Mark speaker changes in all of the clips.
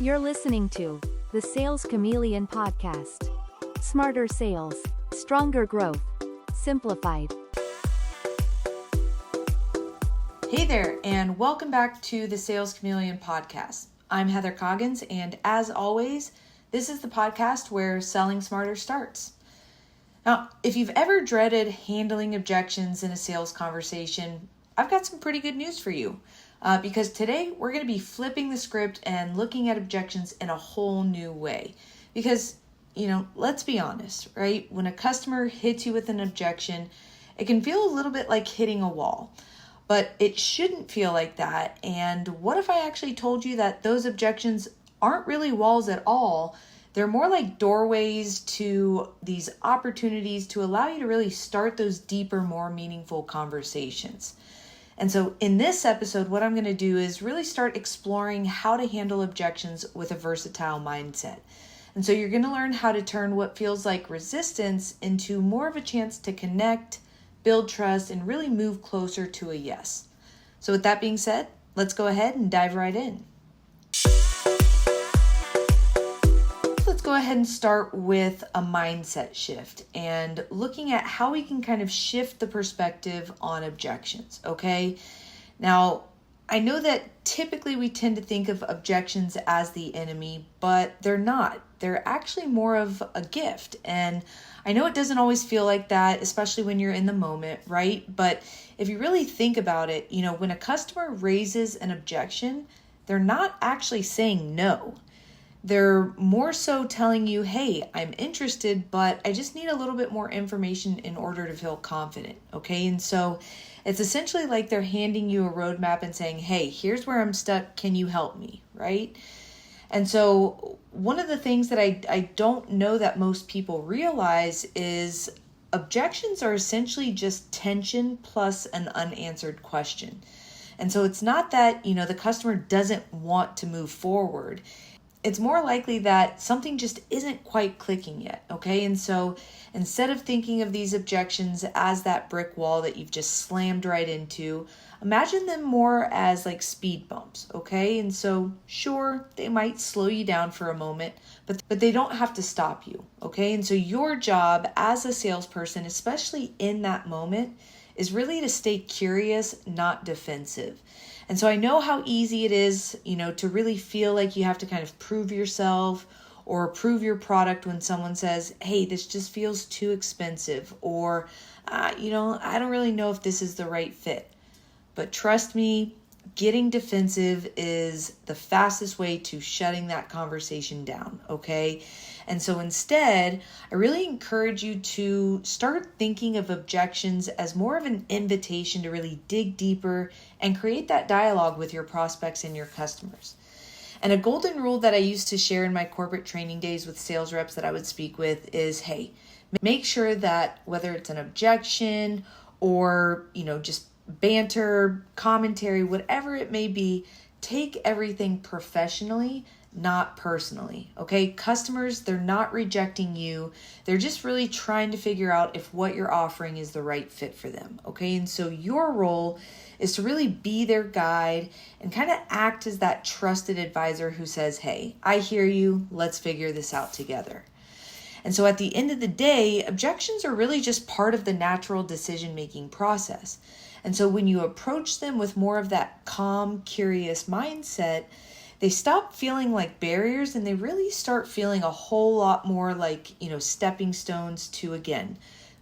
Speaker 1: You're listening to the Sales Chameleon Podcast. Smarter sales, stronger growth, simplified.
Speaker 2: Hey there, and welcome back to the Sales Chameleon Podcast. I'm Heather Coggins, and as always, this is the podcast where selling smarter starts. Now, if you've ever dreaded handling objections in a sales conversation, I've got some pretty good news for you. Because today we're going to be flipping the script and looking at objections in a whole new way. Because, let's be honest, right? When a customer hits you with an objection, it can feel a little bit like hitting a wall. But it shouldn't feel like that. And what if I actually told you that those objections aren't really walls at all? They're more like doorways to these opportunities to allow you to really start those deeper, more meaningful conversations. And so in this episode, what I'm going to do is really start exploring how to handle objections with a versatile mindset. And so you're going to learn how to turn what feels like resistance into more of a chance to connect, build trust, and really move closer to a yes. So with that being said, let's go ahead and dive right in. Let's go ahead and start with a mindset shift and looking at how we can kind of shift the perspective on objections, okay? Now, I know that typically we tend to think of objections as the enemy, but they're not. They're actually more of a gift. And I know it doesn't always feel like that, especially when you're in the moment, right? But if you really think about it, when a customer raises an objection, they're not actually saying no. They're more so telling you, hey, I'm interested, but I just need a little bit more information in order to feel confident, okay? And so it's essentially like they're handing you a roadmap and saying, hey, here's where I'm stuck. Can you help me, right? And so one of the things that I don't know that most people realize is objections are essentially just tension plus an unanswered question. And so it's not that, the customer doesn't want to move forward. It's more likely that something just isn't quite clicking yet, okay? And so instead of thinking of these objections as that brick wall that you've just slammed right into, imagine them more as like speed bumps, okay? And so sure, they might slow you down for a moment, but they don't have to stop you, okay? And so your job as a salesperson, especially in that moment, is really to stay curious, not defensive. And so I know how easy it is, to really feel like you have to kind of prove yourself or prove your product when someone says, hey, this just feels too expensive, or, I don't really know if this is the right fit. But trust me, getting defensive is the fastest way to shutting that conversation down, okay? And so instead, I really encourage you to start thinking of objections as more of an invitation to really dig deeper and create that dialogue with your prospects and your customers. And a golden rule that I used to share in my corporate training days with sales reps that I would speak with is, hey, make sure that whether it's an objection or, just banter, commentary, whatever it may be, take everything professionally, not personally, okay? Customers, they're not rejecting you. They're just really trying to figure out if what you're offering is the right fit for them, okay? And so your role is to really be their guide and kind of act as that trusted advisor who says, hey, I hear you. Let's figure this out together. And so at the end of the day, objections are really just part of the natural decision-making process. And so when you approach them with more of that calm, curious mindset, they stop feeling like barriers and they really start feeling a whole lot more like, stepping stones to, again,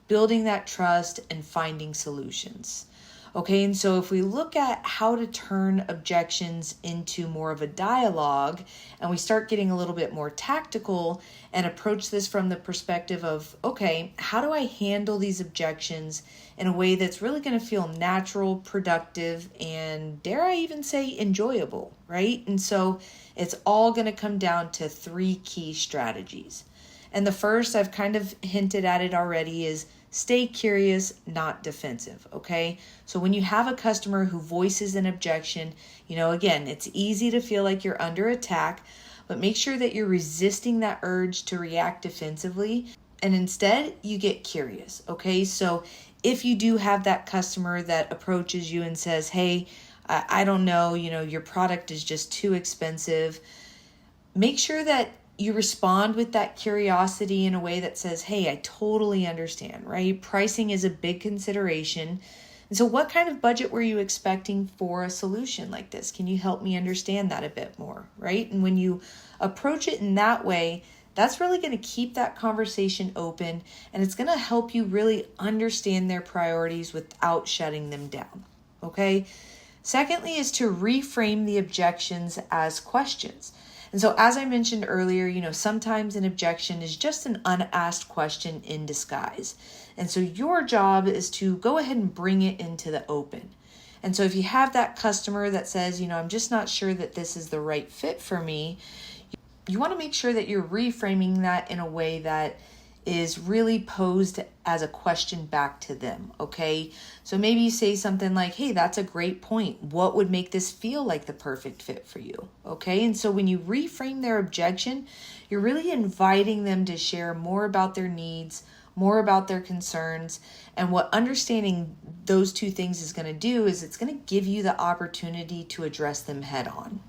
Speaker 2: building that trust and finding solutions. Okay, and so if we look at how to turn objections into more of a dialogue and we start getting a little bit more tactical and approach this from the perspective of, okay, how do I handle these objections in a way that's really going to feel natural, productive, and dare I even say enjoyable, right? And so it's all going to come down to 3 key strategies. And the first, I've kind of hinted at it already, is stay curious, not defensive, okay? So when you have a customer who voices an objection, again, it's easy to feel like you're under attack, but make sure that you're resisting that urge to react defensively, and instead you get curious, okay? So if you do have that customer that approaches you and says, hey, I don't know, your product is just too expensive, make sure that you respond with that curiosity in a way that says, hey, I totally understand, right? Pricing is a big consideration. And so what kind of budget were you expecting for a solution like this? Can you help me understand that a bit more, right? And when you approach it in that way, that's really going to keep that conversation open, and it's going to help you really understand their priorities without shutting them down, okay? Secondly is to reframe the objections as questions. And so as I mentioned earlier, sometimes an objection is just an unasked question in disguise. And so your job is to go ahead and bring it into the open. And so if you have that customer that says, I'm just not sure that this is the right fit for me, you want to make sure that you're reframing that in a way that is really posed as a question back to them, okay? So maybe you say something like, hey, that's a great point. What would make this feel like the perfect fit for you, okay? And so when you reframe their objection, you're really inviting them to share more about their needs, more about their concerns, and what understanding those two things is going to do is it's going to give you the opportunity to address them head on.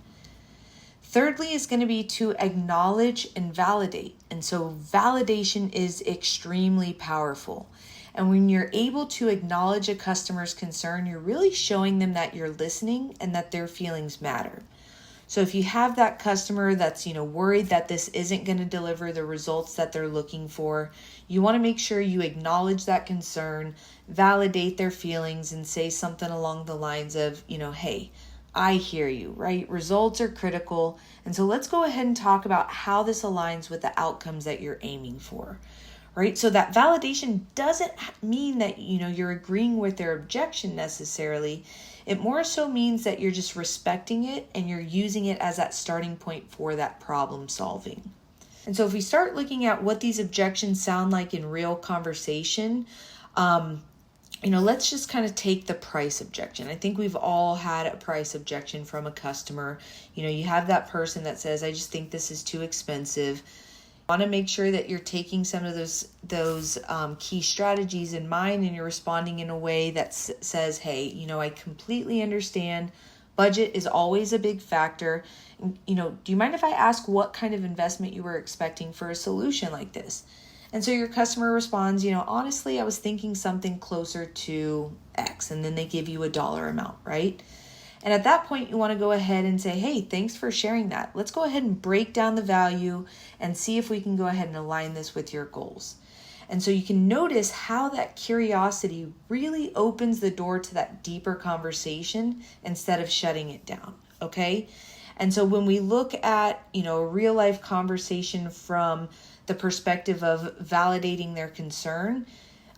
Speaker 2: Thirdly is going to be to acknowledge and validate. And so validation is extremely powerful. And when you're able to acknowledge a customer's concern, you're really showing them that you're listening and that their feelings matter. So if you have that customer that's, worried that this isn't going to deliver the results that they're looking for, you want to make sure you acknowledge that concern, validate their feelings, and say something along the lines of, hey, I hear you, right? Results are critical. And so let's go ahead and talk about how this aligns with the outcomes that you're aiming for, right? So that validation doesn't mean that, you're agreeing with their objection necessarily. It more so means that you're just respecting it and you're using it as that starting point for that problem solving. And so if we start looking at what these objections sound like in real conversation, let's just kind of take the price objection. I think we've all had a price objection from a customer. You have that person that says, I just think this is too expensive. You want to make sure that you're taking some of those key strategies in mind and you're responding in a way that says, hey, I completely understand. Budget is always a big factor. Do you mind if I ask what kind of investment you were expecting for a solution like this? And so your customer responds, honestly, I was thinking something closer to X, and then they give you a dollar amount, right? And at that point, you want to go ahead and say, hey, thanks for sharing that. Let's go ahead and break down the value and see if we can go ahead and align this with your goals. And so you can notice how that curiosity really opens the door to that deeper conversation instead of shutting it down, okay? And so when we look at, a real life conversation from the perspective of validating their concern,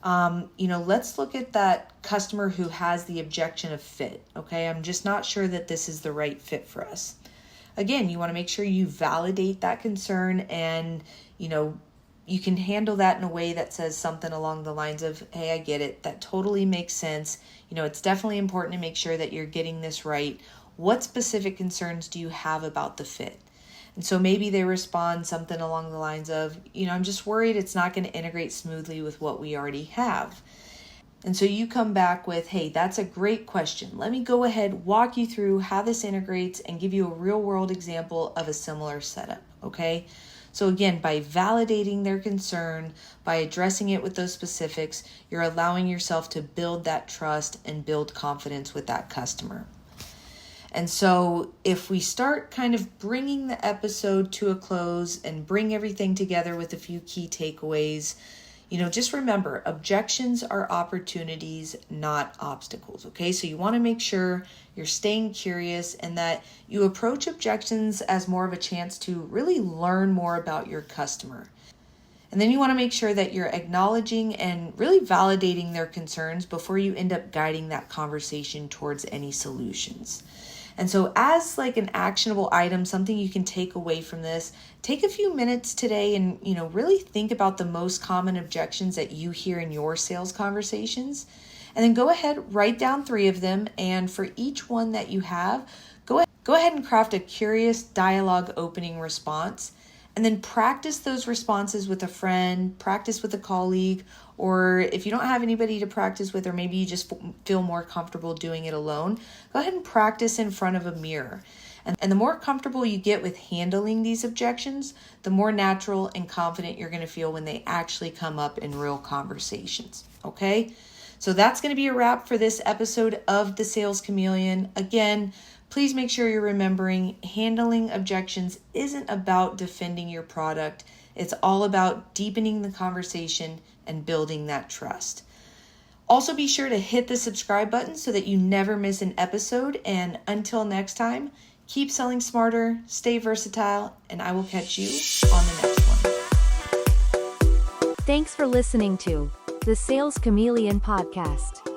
Speaker 2: let's look at that customer who has the objection of fit. Okay, I'm just not sure that this is the right fit for us. Again, you want to make sure you validate that concern and, you can handle that in a way that says something along the lines of, hey, I get it. That totally makes sense. It's definitely important to make sure that you're getting this right. What specific concerns do you have about the fit? And so maybe they respond something along the lines of, I'm just worried it's not going to integrate smoothly with what we already have. And so you come back with, hey, that's a great question. Let me go ahead, walk you through how this integrates and give you a real world example of a similar setup, okay? So again, by validating their concern, by addressing it with those specifics, you're allowing yourself to build that trust and build confidence with that customer. And so if we start kind of bringing the episode to a close and bring everything together with a few key takeaways, just remember, objections are opportunities, not obstacles, okay? So you want to make sure you're staying curious and that you approach objections as more of a chance to really learn more about your customer. And then you want to make sure that you're acknowledging and really validating their concerns before you end up guiding that conversation towards any solutions. And so as like an actionable item, something you can take away from this, take a few minutes today and, really think about the most common objections that you hear in your sales conversations. And then go ahead, write down 3 of them. And for each one that you have, go ahead and craft a curious dialogue opening response. And then practice those responses with a friend, practice with a colleague, or if you don't have anybody to practice with, or maybe you just feel more comfortable doing it alone, go ahead and practice in front of a mirror. And the more comfortable you get with handling these objections, the more natural and confident you're going to feel when they actually come up in real conversations. Okay? So that's going to be a wrap for this episode of The Sales Chameleon. Again, please make sure you're remembering handling objections isn't about defending your product. It's all about deepening the conversation and building that trust. Also, be sure to hit the subscribe button so that you never miss an episode. And until next time, keep selling smarter, stay versatile, and I will catch you on the next one.
Speaker 1: Thanks for listening to the Sales Chameleon podcast.